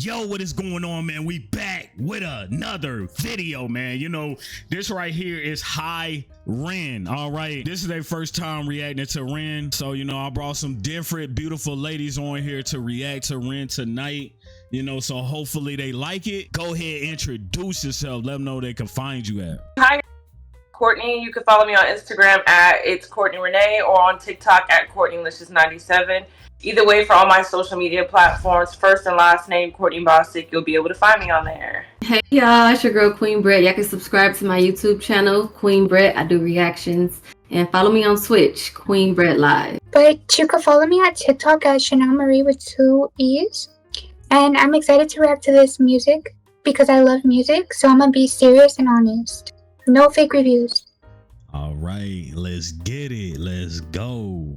Yo, what is going on, man? We back with another video, man. You know, this right here is High Ren. All right, this is their first time reacting to Ren, so you know I brought some different beautiful ladies on here to react to Ren tonight. You know, so hopefully they like it. Go ahead, introduce yourself, let them know they can find you at. Hi, Courtney. You can follow me on Instagram at it's Courtney Renee or on TikTok at Courtneylicious97. Either way, for all my social media platforms, first and last name Courtney Bosick, you'll be able to find me on there. Hey y'all, it's your girl Quenn Brett. Y'all can subscribe to my YouTube channel, Quenn Brett. I do reactions. And follow me on Twitch, QueenBrettLive. But you can follow me on TikTok at cicissmariee with 2 E's. And I'm excited to react to this music because I love music, so I'm gonna be serious and honest. No fake reviews. All right, let's get it. Let's go.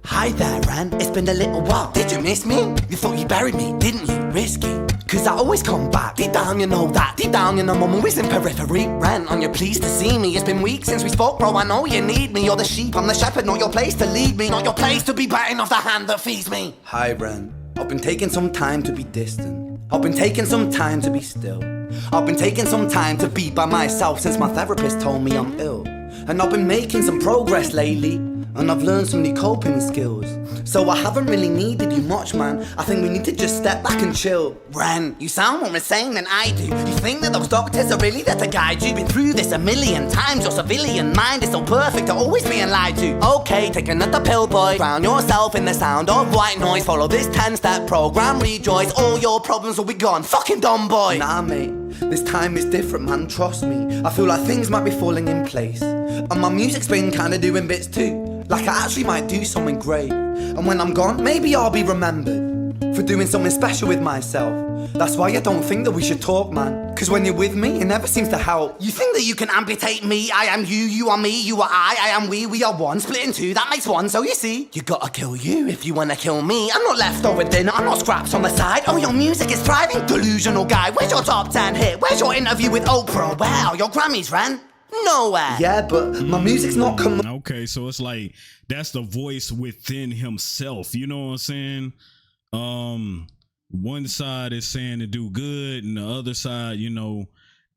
Hi there, Ren. It's been a little while. Did you miss me? You thought you buried me, didn't you? Risky. Cause I always come back. Deep down, you know that. Deep down, you know I'm always in periphery. Ren, on your pleased to see me. It's been weeks since we spoke, bro. I know you need me. You're the sheep, I'm the shepherd. Not your place to lead me. Not your place to be biting off the hand that feeds me. Hi, Ren. I've been taking some time to be distant. I've been taking some time to be still. I've been taking some time to be by myself since my therapist told me I'm ill. And I've been making some progress lately, and I've learned some new coping skills. So I haven't really needed you much, man. I think we need to just step back and chill. Ren, you sound more insane than I do. You think that those doctors are really there to guide you? Been through this a million times. Your civilian mind is so perfect, you're always being lied to. Okay, take another pill, boy. Drown yourself in the sound of white noise. Follow this 10-step program, rejoice. All your problems will be gone. Fucking dumb boy. Nah, mate. This time is different, man. Trust me. I feel like things might be falling in place. And my music's been kinda doing bits too. Like I actually might do something great. And when I'm gone, maybe I'll be remembered for doing something special with myself. That's why I don't think that we should talk, man. Cause when you're with me, it never seems to help. You think that you can amputate me? I am you, you are me, you are I am we are one. Split in two, that makes one, so you see. You gotta kill you if you wanna kill me. I'm not leftover dinner, I'm not scraps on the side. Oh, your music is thriving, delusional guy. Where's your top 10 hit? Where's your interview with Oprah? Wow, your Grammys, Ren? Nowhere. Yeah, but my music's not Okay, so it's like that's the voice within himself, you know what I'm saying? One side is saying to do good, and the other side, you know,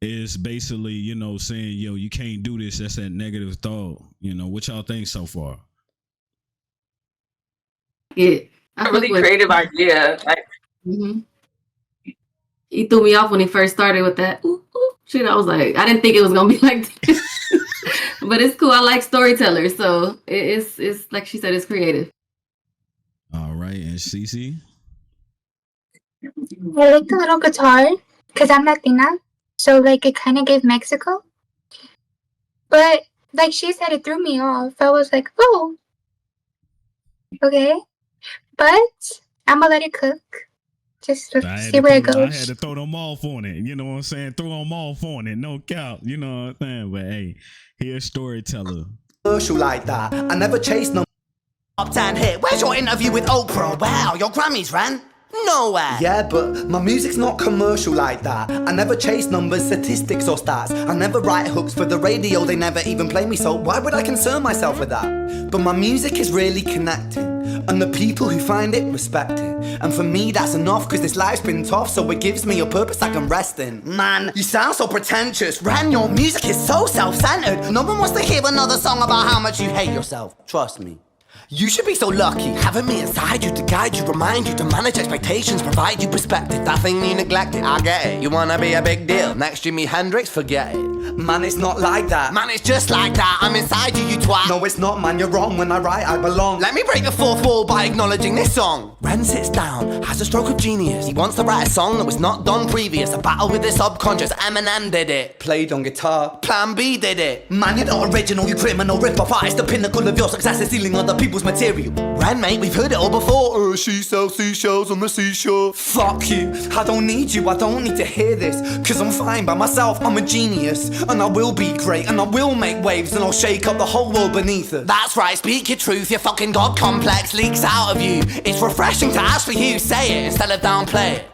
is basically, you know, saying, yo, you can't do this. That's that negative thought. You know, what y'all think so far? Yeah, A really creative idea. Like, He threw me off when he first started with that. Ooh, ooh, shit, I was like, I didn't think it was gonna be like this. But it's cool. I like storytellers, so it's like she said, it's creative. All right, and Cici? I like the little guitar because I'm Latina, so like it kind of gave Mexico. But like she said, it threw me off. I was like, oh, okay. But I'm gonna let it cook. Just see where it goes. I had to throw them off on it. You know what I'm saying? Throw them off on it. No count. You know what I'm saying? But hey, here's storyteller. commercial like that. I never chased no Top 10 hit. Where's your interview with Oprah? Wow, your Grammys, Ren? Nowhere. Yeah, but my music's not commercial like that. I never chase numbers, statistics or stats. I never write hooks for the radio, they never even play me, so why would I concern myself with that? But my music is really connecting, And the people who find it respect it. And for me that's enough, cause this life's been tough, so it gives me a purpose I can rest in. Man, you sound so pretentious. Ren, your music is so self-centered. No one wants to hear another song about how much you hate yourself. Trust me. You should be so lucky, having me inside you to guide you, remind you to manage expectations, provide you perspective. That thing you neglected, I get it. You wanna be a big deal, next Jimi Hendrix, forget it. Man, it's not like that. Man, it's just like that, I'm inside you, you twat. No, it's not, man, you're wrong. When I write, I belong. Let me break the fourth wall by acknowledging this song. Ren sits down, has a stroke of genius. He wants to write a song that was not done previous. A battle with the subconscious, Eminem did it. Played on guitar. Plan B did it. Man, you're not original, you criminal rip-off artist. The pinnacle of your success is stealing other people's material. Ren, mate, we've heard it all before. She sells seashells on the seashore. Fuck you, I don't need you, I don't need to hear this. Cause I'm fine by myself, I'm a genius. And I will be great, and I will make waves. And I'll shake up the whole world beneath it. That's right, speak your truth, your fucking god complex leaks out of you. It's refreshing to actually you say it instead of downplay it.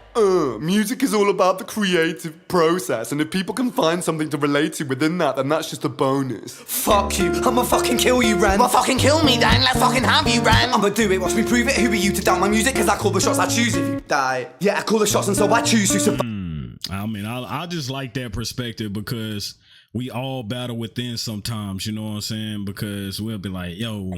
Music is all about the creative process, and if people can find something to relate to within that, then that's just a bonus. Fuck you, I'ma fucking kill you, Ren. Well, fucking kill me then, let's fucking have you, Ren. I'ma do it, watch me prove it. Who are you to doubt my music? Cause I call the shots, I choose if you die. Yeah, I call the shots and so I choose who survive. I mean, I just like that perspective because we all battle within sometimes, you know what I'm saying? Because we'll be like, yo,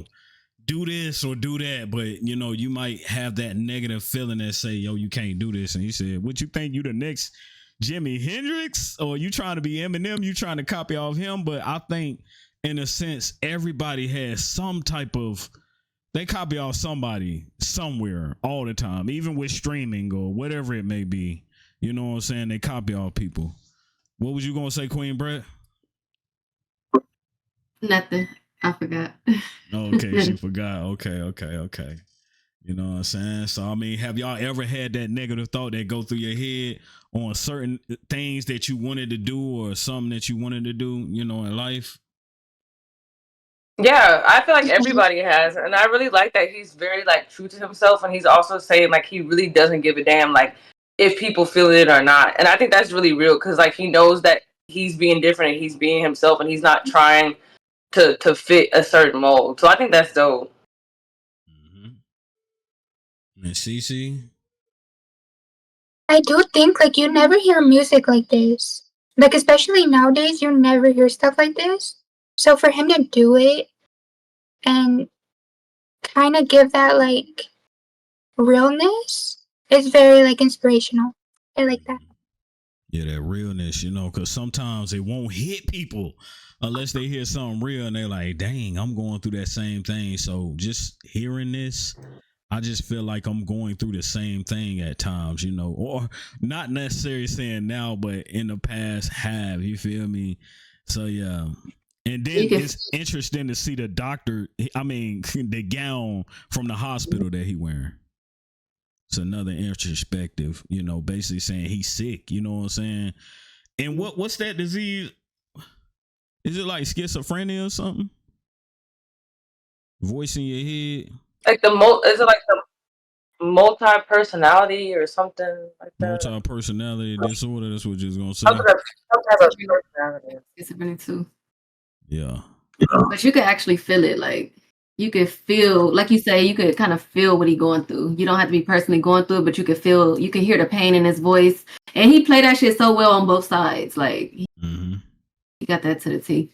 do this or do that, but you know, you might have that negative feeling that say, yo, you can't do this. And he said, what you think, you the next Jimi Hendrix, or you trying to be Eminem, you trying to copy off him? But I think in a sense, everybody has some type of, they copy off somebody somewhere all the time, even with streaming or whatever it may be. You know what I'm saying? They copy off people. What was you gonna say, Quenn Brett? Nothing. I forgot. Okay, she forgot. Okay. You know what I'm saying? So, I mean, have y'all ever had that negative thought that go through your head on certain things that you wanted to do or something that you wanted to do, you know, in life? Yeah, I feel like everybody has, and I really like that he's very like true to himself, and he's also saying like he really doesn't give a damn like if people feel it or not. And I think that's really real because like he knows that he's being different and he's being himself, and he's not trying to fit a certain mold. So I think that's dope. Mm-hmm. And Cici? I do think like you never hear music like this. Like especially nowadays, you never hear stuff like this. So for him to do it and kind of give that like realness is very like inspirational. I like that. Yeah, that realness, you know, because sometimes it won't hit people unless they hear something real and they're like, dang, I'm going through that same thing. So just hearing this, I just feel like I'm going through the same thing at times, you know, or not necessarily saying now, but in the past have, you feel me? So, yeah. And then it's interesting to see the doctor, I mean, the gown from the hospital that he wearing. It's another introspective, you know, basically saying he's sick, you know what I'm saying? And what's that disease? Is it like schizophrenia or something? Voice in your head? Like is it like the multi-personality or something like that? Multi-personality disorder, that's what you're going to say. Some type of personality. Schizophrenia too. Yeah. But you could actually feel it. Like you could feel, like you say, you could kind of feel what he's going through. You don't have to be personally going through it, but you could feel, you can hear the pain in his voice. And he played that shit so well on both sides. Like he got that to the T.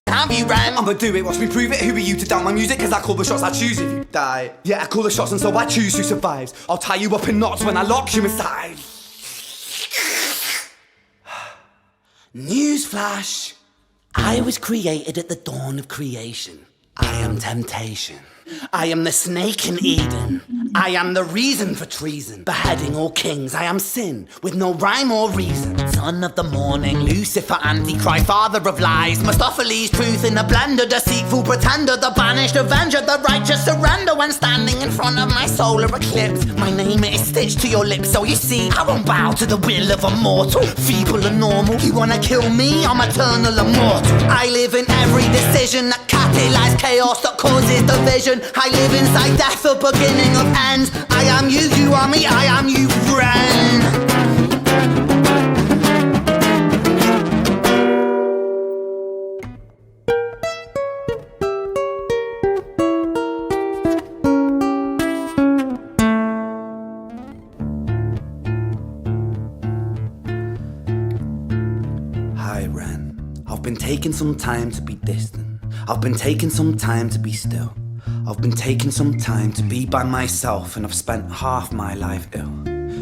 Have you, Ren? I'ma do it, watch me prove it. Who are you to doubt my music? Cause I call the shots, I choose if you die. Yeah, I call the shots and so I choose who survives. I'll tie you up in knots when I lock you inside. Newsflash. I was created at the dawn of creation. I am temptation. I am the snake in Eden. I am the reason for treason. Beheading all kings, I am sin, with no rhyme or reason. Son of the morning, Lucifer, Antichrist, father of lies. Mustopheles, truth in a blender, deceitful pretender, the banished avenger, the righteous surrender when standing in front of my solar eclipse. My name is stitched to your lips, so you see, I won't bow to the will of a mortal. Feeble and normal, you wanna kill me? I'm eternal immortal. I live in every decision that catalyzes chaos, that causes division. I live inside death, the beginning of ends. I am you, you are me, I am you, friend. taking some time to be distant. I've been taking some time to be still. I've been taking some time to be by myself, and I've spent half my life ill.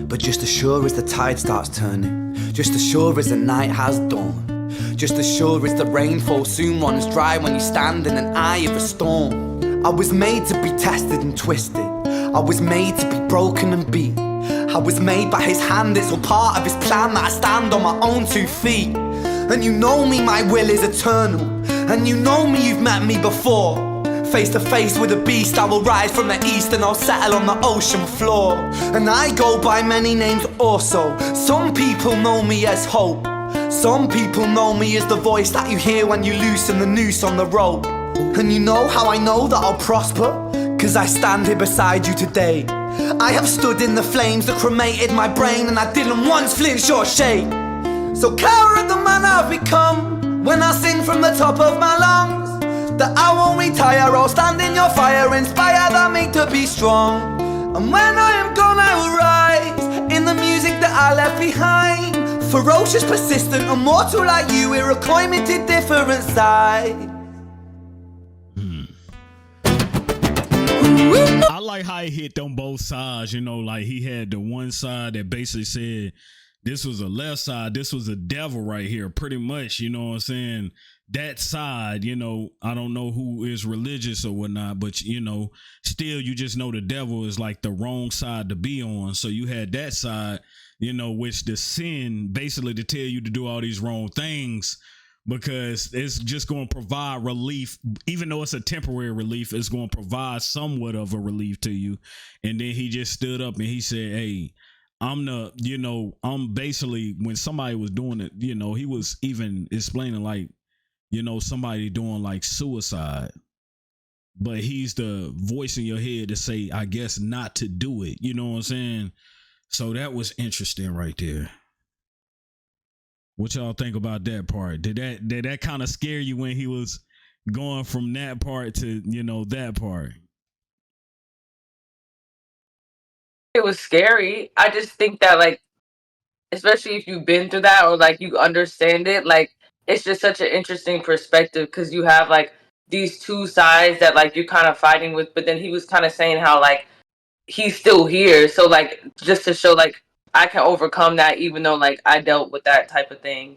But just as sure as the tide starts turning, just as sure as the night has dawned, just as sure as the rainfall soon runs dry when you stand in an eye of a storm. I was made to be tested and twisted. I was made to be broken and beat. I was made by his hand, it's all part of his plan that I stand on my own 2 feet. And you know me, my will is eternal. And you know me, you've met me before. Face to face with a beast, I will rise from the east and I'll settle on the ocean floor. And I go by many names also. Some people know me as hope. Some people know me as the voice that you hear when you loosen the noose on the rope. And you know how I know that I'll prosper? 'Cause I stand here beside you today. I have stood in the flames that cremated my brain, and I didn't once flinch or shake. So care of the man I've become when I sing from the top of my lungs, that I won't retire, I'll stand in your fire, inspired by me to be strong. And when I am gone I will rise in the music that I left behind. Ferocious, persistent, immortal like you, we're a climate different side. I like how he hit on both sides, you know, like he had the one side that basically said this was a left side, this was a devil right here, pretty much, you know what I'm saying? That side, you know, I don't know who is religious or whatnot, but you know, still you just know the devil is like the wrong side to be on. So you had that side, you know, which the sin basically to tell you to do all these wrong things, because it's just going to provide relief. Even though it's a temporary relief, it's going to provide somewhat of a relief to you. And then he just stood up and he said, hey, I'm basically, when somebody was doing it, you know, he was even explaining like, you know, somebody doing like suicide, but he's the voice in your head to say, I guess not to do it. You know what I'm saying? So that was interesting right there. What y'all think about that part? Did that kind of scare you when he was going from that part to, you know, that part? It was scary. I just think that, like, especially if you've been through that or like you understand it, like it's just such an interesting perspective because you have like these two sides that like you're kind of fighting with, but then he was kind of saying how like he's still here. So like just to show like I can overcome that even though like I dealt with that type of thing.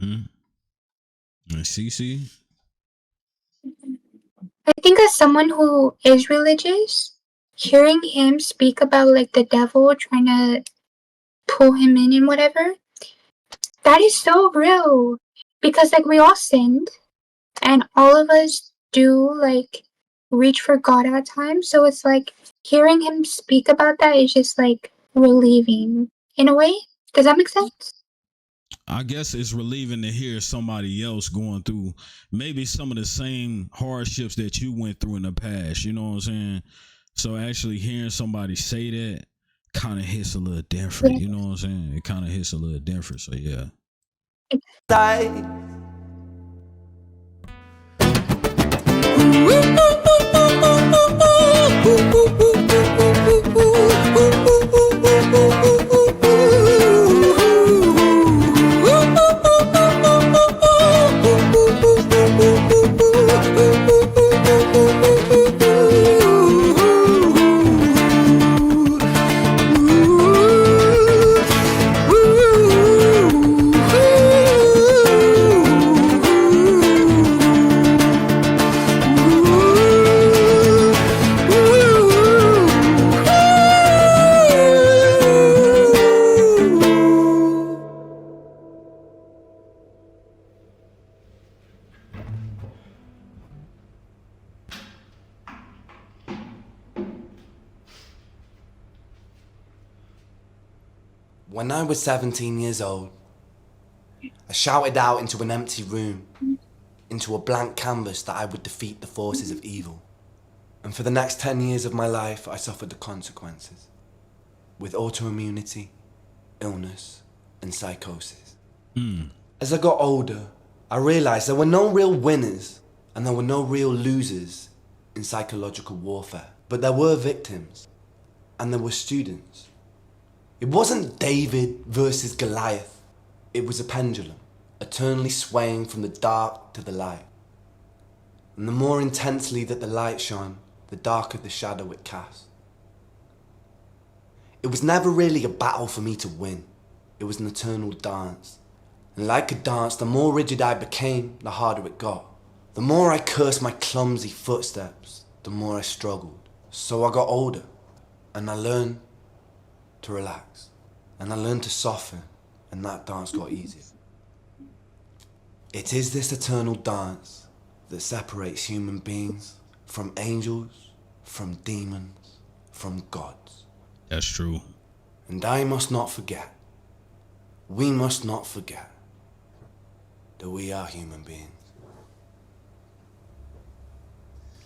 And Cici? I think as someone who is religious, hearing him speak about like the devil trying to pull him in and whatever, that is so real. Because like we all sinned and all of us do like reach for God at times. So it's like hearing him speak about that is just like relieving in a way. Does that make sense? I guess it's relieving to hear somebody else going through maybe some of the same hardships that you went through in the past. You know what I'm saying? So actually hearing somebody say that kind of hits a little different. Yeah. You know what I'm saying? It kind of hits a little different. So yeah. When I was 17 years old, I shouted out into an empty room, into a blank canvas that I would defeat the forces of evil. And for the next 10 years of my life, I suffered the consequences, with autoimmunity, illness, and psychosis. As I got older, I realized there were no real winners and there were no real losers in psychological warfare. But there were victims, and there were students. It wasn't David versus Goliath. It was a pendulum. eternally swaying from the dark to the light. And the more intensely that the light shone, the darker the shadow it cast. It was never really a battle for me to win. It was an eternal dance. And like a dance, the more rigid I became, the harder it got. The more I cursed my clumsy footsteps, the more I struggled. So I got older, and I learned to relax. And I learned to soften, and that dance got easier. It is this eternal dance that separates human beings from angels, from demons, from gods. That's true. And I must not forget, we must not forget, that we are human beings.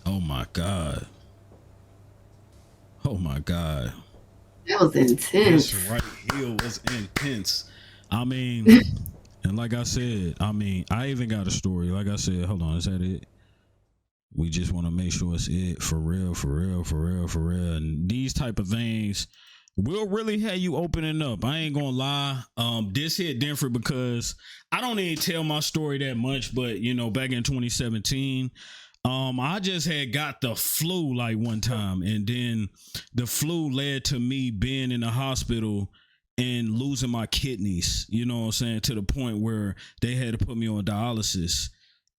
Oh my God. Oh my God. That was intense. This right here was intense. I mean, and like I said, I even got a story. Like I said, hold on, is that it? We just want to make sure it's it for real, for real, for real, for real. And these type of things will really have you opening up. I ain't gonna lie. This hit different because I don't even tell my story that much, but you know, back in 2017, I just had got the flu like one time, and then the flu led to me being in the hospital and losing my kidneys, you know what I'm saying, to the point where they had to put me on dialysis.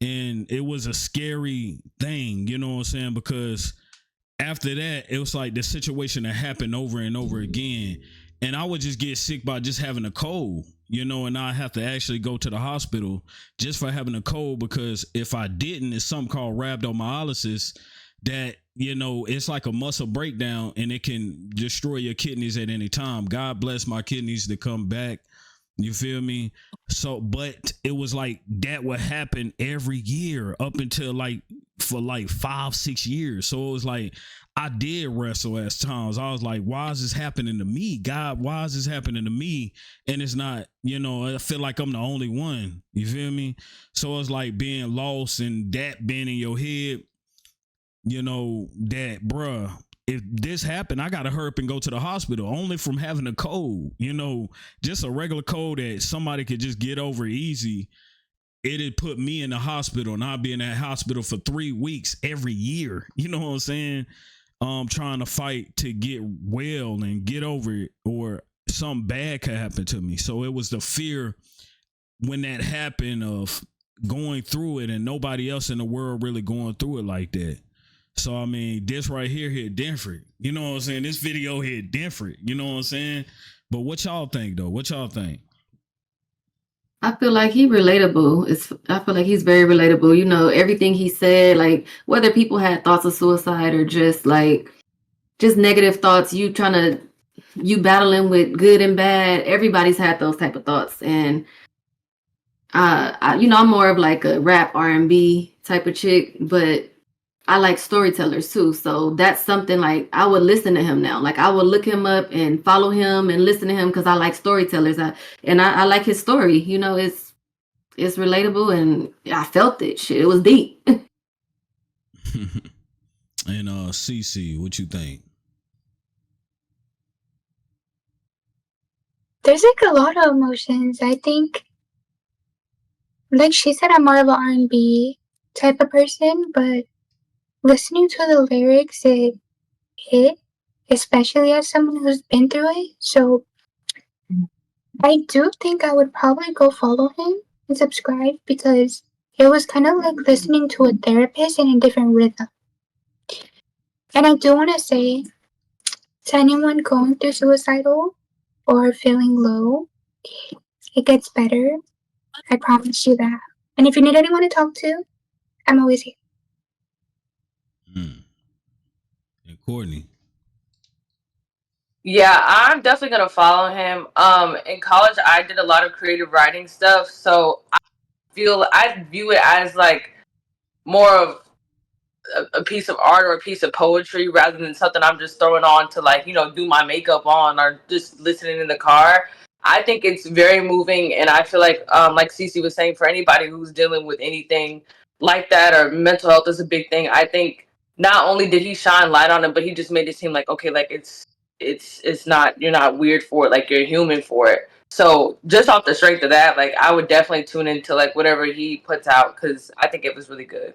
And it was a scary thing, you know what I'm saying, because after that, it was like the situation that happened over and over again. And I would just get sick by just having a cold, you know, and I have to actually go to the hospital just for having a cold, because if I didn't, it's something called rhabdomyolysis that, you know, it's like a muscle breakdown and it can destroy your kidneys at any time. God bless my kidneys to come back. You feel me? So, but it was like that would happen every year up until like for like 5-6 years. So it was like I did wrestle at times. I was like, why is this happening to me? God, why is this happening to me? And it's not, you know, I feel like I'm the only one. You feel me? So it's like being lost and that being in your head, you know, that bruh, if this happened, I gotta hurry up and go to the hospital only from having a cold, you know, just a regular cold that somebody could just get over easy. It'd put me in the hospital and I'd be in that hospital for 3 weeks every year. You know what I'm saying? Trying to fight to get well and get over it, or something bad could happen to me. So it was the fear when that happened of going through it and nobody else in the world really going through it like that. So, I mean, this right here hit different. You know what I'm saying? This video hit different. You know what I'm saying? But what y'all think, though? What y'all think? I feel like he's relatable. I feel like he's very relatable. You know, everything he said, like whether people had thoughts of suicide or just negative thoughts, you battling with good and bad. Everybody's had those type of thoughts. And I'm more of like a rap R&B type of chick, but I like storytellers too. So that's something like I would listen to him now. Like I would look him up and follow him and listen to him because I like storytellers. I like his story. You know, it's relatable and I felt it. Shit, it was deep. And Cici, what you think? There's like a lot of emotions. I think, like she said, I'm more of an R&B type of person, but listening to the lyrics, it hit, especially as someone who's been through it. So I do think I would probably go follow him and subscribe, because it was kind of like listening to a therapist in a different rhythm. And I do want to say to anyone going through suicidal or feeling low, it gets better. I promise you that. And if you need anyone to talk to, I'm always here. And Courtney. Yeah, I'm definitely gonna follow him. In college, I did a lot of creative writing stuff, so I view it as like more of a piece of art or a piece of poetry rather than something I'm just throwing on to, like, you know, do my makeup on or just listening in the car. I think it's very moving, and I feel like Cici was saying, for anybody who's dealing with anything like that or mental health is a big thing. I think not only did he shine light on it, but he just made it seem like, okay, like it's not, you're not weird for it, like you're human for it. So just off the strength of that, like I would definitely tune into like whatever he puts out because I think it was really good.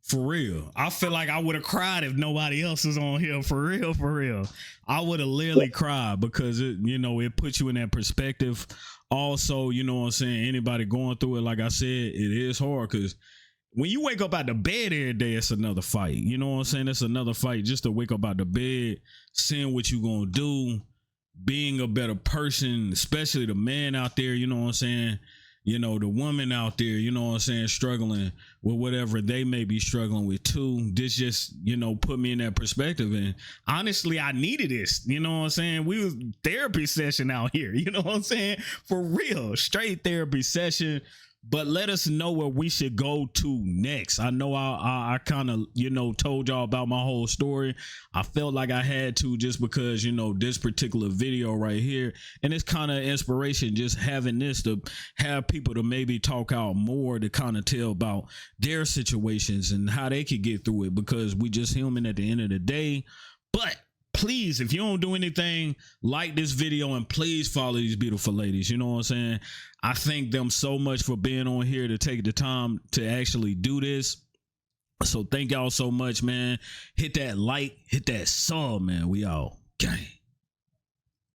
For real. I feel like I would have cried if nobody else was on here. For real, for real. I would have literally cried because it, you know, it puts you in that perspective. Also, you know what I'm saying? Anybody going through it, like I said, it is hard because when you wake up out the bed every day, it's another fight. You know what I'm saying? It's another fight just to wake up out the bed, seeing what you gonna do, being a better person, especially the man out there, you know what I'm saying? You know, the woman out there, you know what I'm saying, struggling with whatever they may be struggling with too. This just, you know, put me in that perspective. And honestly, I needed this. You know what I'm saying? We was therapy session out here. You know what I'm saying? For real, straight therapy session. But let us know where we should go to next. I know I kind of, you know, told y'all about my whole story. I felt like I had to just because, you know, this particular video right here. And it's kind of inspiration just having this to have people to maybe talk out more to kind of tell about their situations and how they could get through it because we just human at the end of the day. But please, if you don't do anything, like this video and please follow these beautiful ladies. You know what I'm saying? I thank them so much for being on here to take the time to actually do this. So thank y'all so much, man. Hit that like, hit that sub, man. We all gang.